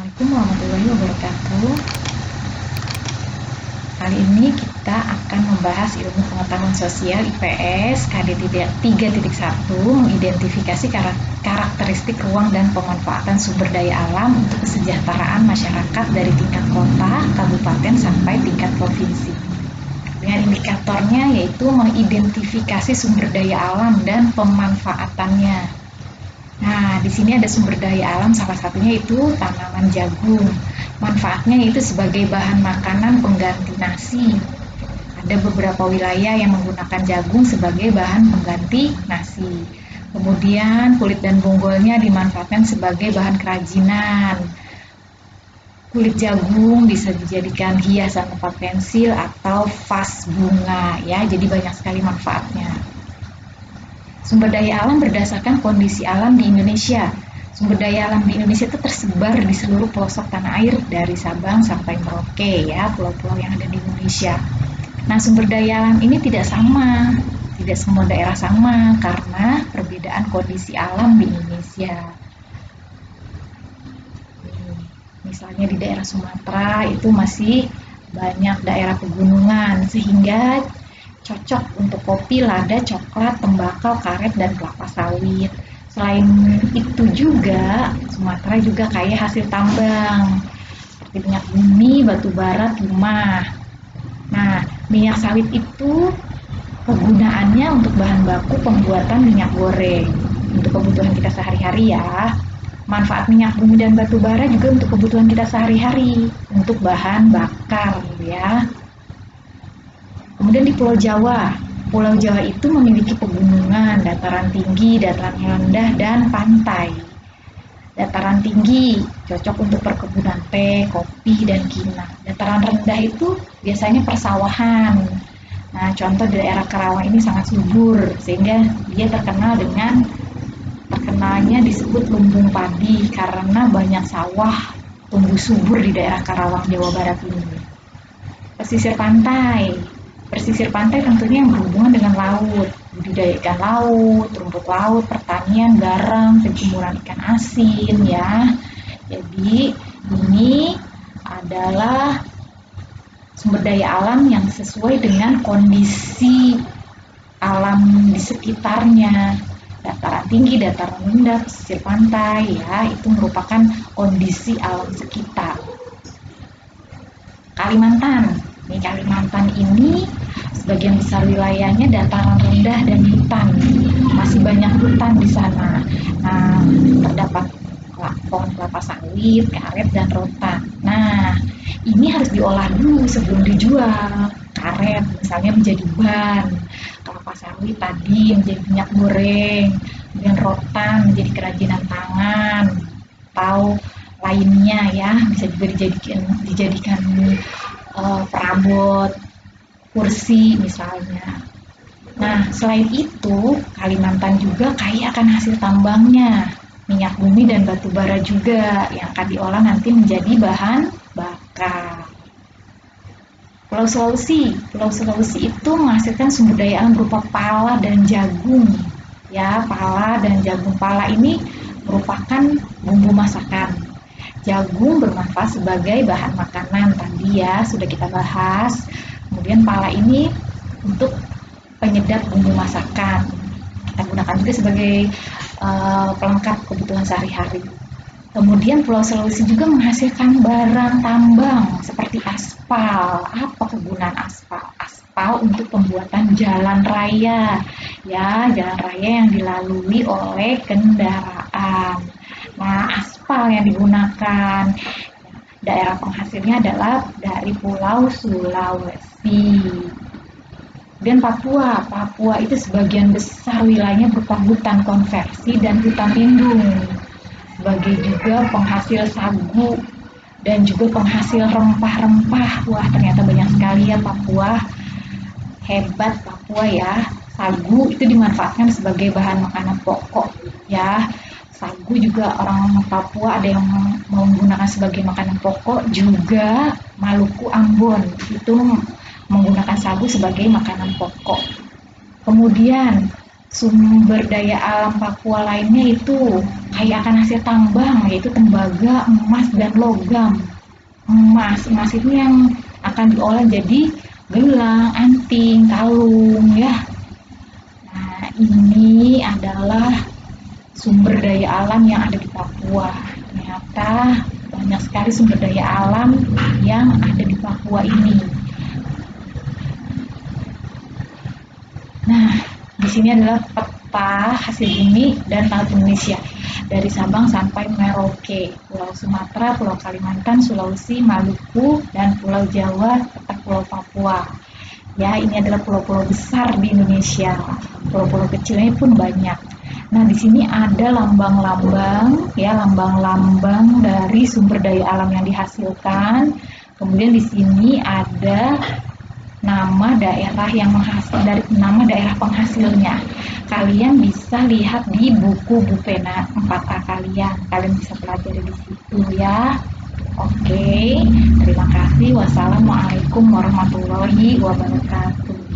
Assalamualaikum warahmatullahi wabarakatuh. Kali ini kita akan membahas ilmu pengetahuan sosial IPS KD 3.1, mengidentifikasi karakteristik ruang dan pemanfaatan sumber daya alam untuk kesejahteraan masyarakat dari tingkat kota, kabupaten, sampai tingkat provinsi. Dengan indikatornya yaitu mengidentifikasi sumber daya alam dan pemanfaatannya. Nah, di sini ada sumber daya alam, salah satunya itu tanaman jagung. Manfaatnya yaitu sebagai bahan makanan pengganti nasi. Ada beberapa wilayah yang menggunakan jagung sebagai bahan pengganti nasi. Kemudian kulit dan bonggolnya dimanfaatkan sebagai bahan kerajinan. Kulit jagung bisa dijadikan hiasan tempat pensil atau vas bunga ya. Jadi banyak sekali manfaatnya. Sumber daya alam berdasarkan kondisi alam di Indonesia. Sumber daya alam di Indonesia itu tersebar di seluruh pelosok tanah air dari Sabang sampai Merauke ya, pulau-pulau yang ada di Indonesia. Nah, sumber daya alam ini tidak sama, tidak semua daerah sama karena perbedaan kondisi alam di Indonesia. Misalnya di daerah Sumatera itu masih banyak daerah pegunungan sehingga cocok untuk kopi, lada, coklat, tembakau, karet, dan kelapa sawit. Selain itu juga, Sumatera juga kaya hasil tambang, seperti minyak bumi, batu bara, timah. Nah, minyak sawit itu kegunaannya untuk bahan baku pembuatan minyak goreng, untuk kebutuhan kita sehari-hari ya. Manfaat minyak bumi dan batu bara juga untuk kebutuhan kita sehari-hari, untuk bahan bakar ya. Kemudian di Pulau Jawa itu memiliki pegunungan, dataran tinggi, dataran rendah, dan pantai. Dataran tinggi cocok untuk perkebunan teh, kopi, dan kinang. Dataran rendah itu biasanya persawahan. Nah, contoh di daerah Karawang ini sangat subur, sehingga dia terkenalnya disebut lumbung padi karena banyak sawah tumbuh subur di daerah Karawang, Jawa Barat ini. Pesisir pantai tentunya yang berhubungan dengan laut, budidaya ikan laut, rumput laut, pertanian, garam, penjemuran ikan asin ya. Jadi ini adalah sumber daya alam yang sesuai dengan kondisi alam di sekitarnya. Dataran tinggi, dataran rendah, pesisir pantai ya, itu merupakan kondisi alam sekitar. Kalimantan ini sebagian besar wilayahnya dataran rendah dan hutan, masih banyak hutan di sana. Nah, terdapat pohon kelapa sawit, karet, dan rotan. Nah, ini harus diolah dulu sebelum dijual. Karet misalnya menjadi ban, kelapa sawit tadi menjadi minyak goreng, dan rotan menjadi kerajinan tangan atau lainnya ya, bisa juga dijadikan perabot kursi misalnya. Nah, selain itu Kalimantan juga kaya akan hasil tambangnya, minyak bumi dan batu bara juga yang akan diolah nanti menjadi bahan bakar. Pulau Sulawesi itu menghasilkan sumber daya alam berupa pala dan jagung. Ya, pala dan jagung. Pala ini merupakan bumbu masakan. Jagung bermanfaat sebagai bahan makanan tadi ya, sudah kita bahas. Kemudian pala ini untuk penyedap bumbu masakan. Kita gunakan juga sebagai pelengkap kebutuhan sehari-hari. Kemudian Pulau Sulawesi juga menghasilkan barang tambang seperti aspal. Apa kegunaan aspal? Aspal untuk pembuatan jalan raya. Ya, jalan raya yang dilalui oleh kendaraan. Nah, aspal yang digunakan, daerah penghasilnya adalah dari Pulau Sulawesi. Dan Papua itu sebagian besar wilayahnya berupa hutan konversi dan hutan lindung. Sebagai juga penghasil sagu dan juga penghasil rempah-rempah. Wah, ternyata banyak sekali ya Papua. Hebat Papua ya. Sagu itu dimanfaatkan sebagai bahan makanan pokok ya. Sagu juga orang Papua ada yang menggunakan sebagai makanan pokok, juga Maluku Ambon itu menggunakan sagu sebagai makanan pokok. Kemudian Sumber daya alam Papua lainnya itu kaya akan hasil tambang, yaitu tembaga, emas, dan logam. Emas itu yang akan diolah jadi gelang, anting, kalung ya. Nah, ini adalah sumber daya alam yang ada di Papua. Ternyata banyak sekali sumber daya alam yang ada di Papua ini. Nah, di sini adalah peta hasil bumi dan laut Indonesia dari Sabang sampai Merauke, Pulau Sumatera, Pulau Kalimantan, Sulawesi, Maluku, dan Pulau Jawa serta Pulau Papua. Ya, ini adalah pulau-pulau besar di Indonesia. Pulau-pulau kecilnya pun banyak. Nah, di sini ada lambang-lambang, ya, lambang-lambang dari sumber daya alam yang dihasilkan. Kemudian di sini ada nama daerah yang dari nama daerah penghasilnya. Kalian bisa lihat di buku Bupena 4A kalian. Kalian bisa pelajari di situ ya. Oke, terima kasih. Wassalamualaikum warahmatullahi wabarakatuh.